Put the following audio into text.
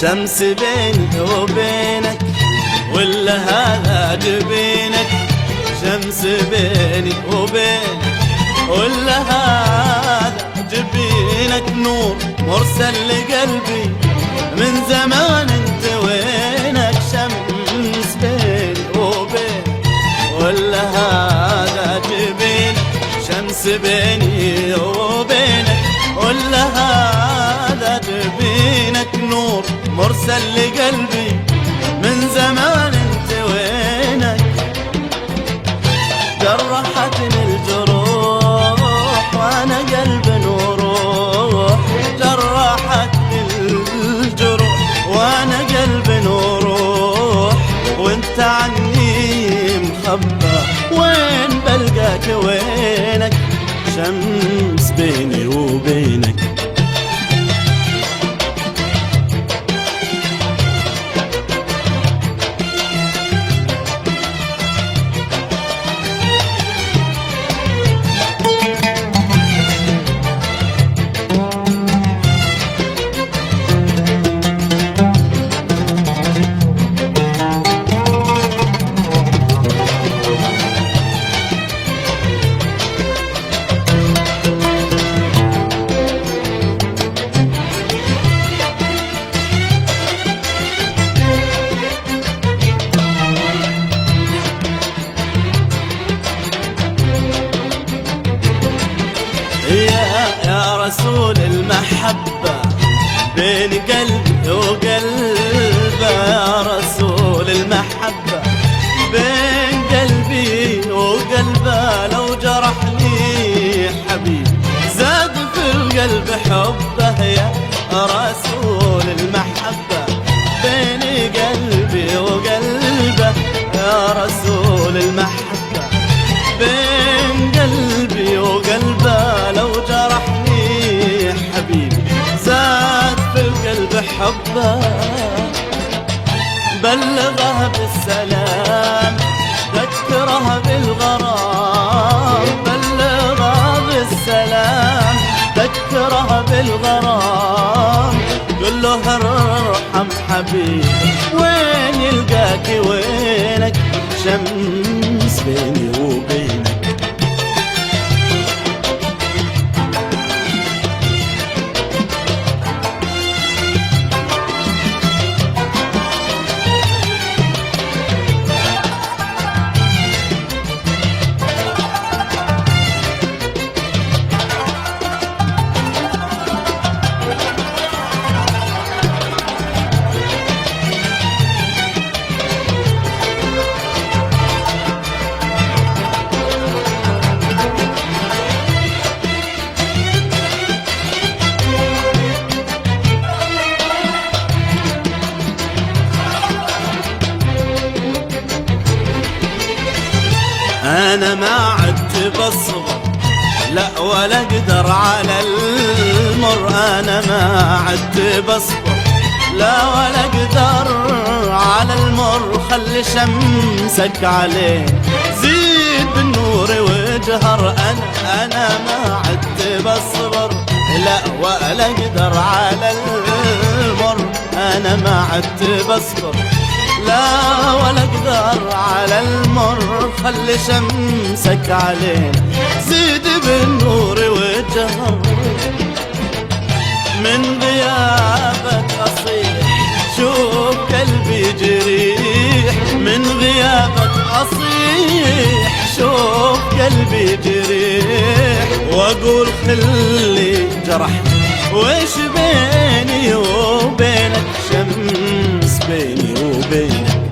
شمس بيني وبينك ولا هذا جبينك، شمس بيني وبينك ولا هذا جبينك، نور مرسل لقلبي من زمان انت وينك، شمس بيني وبينك ولا هذا جبينك، شمس بيني وبينك ولا هذا جبينك، نور مرسل لقلبي من زمان انت وينك، جرحتني الجروح وانا قلب وروح، جرحتني الجروح وانا قلب وروح، وانت عني مخبى وين بلقاك وينك، شمس بيني وبينك. يا رسول المحبة بين قلبي وقلبه، يا رسول المحبة بين قلبي وقلبه، لو جرحني حبيبي زاد في القلب حبه، يا رسول المحبة بين قلبي وقلبه، يا رسول المحبة بين قلبي وقلبه، لو جرحني حبيبي زاد في القلب حبه، بلغه بالسلام ذكره بالغرام، بلغه بالسلام ذكره بالغرام، قل له ارحم حبيبي وين يلقاك وينك، شمس بيني وبينك. أنا ما عدت بصبر لا ولا أقدر على المر، أنا ما عدت بصبر لا ولا أقدر على المر، خلي شمسك عليه زيد بالنور وجهر، أنا ما عدت بصبر لا ولا أقدر على المر، أنا ما عدت بصبر لا ولا اقدر على المر، خلي شمسك علينا زيد بالنور وجهر، من غيابك اصيح شوف قلبي جريح، من غيابك اصيح شوف تقول خلي جرح، وش بيني وبينك شمس بيني وبينك.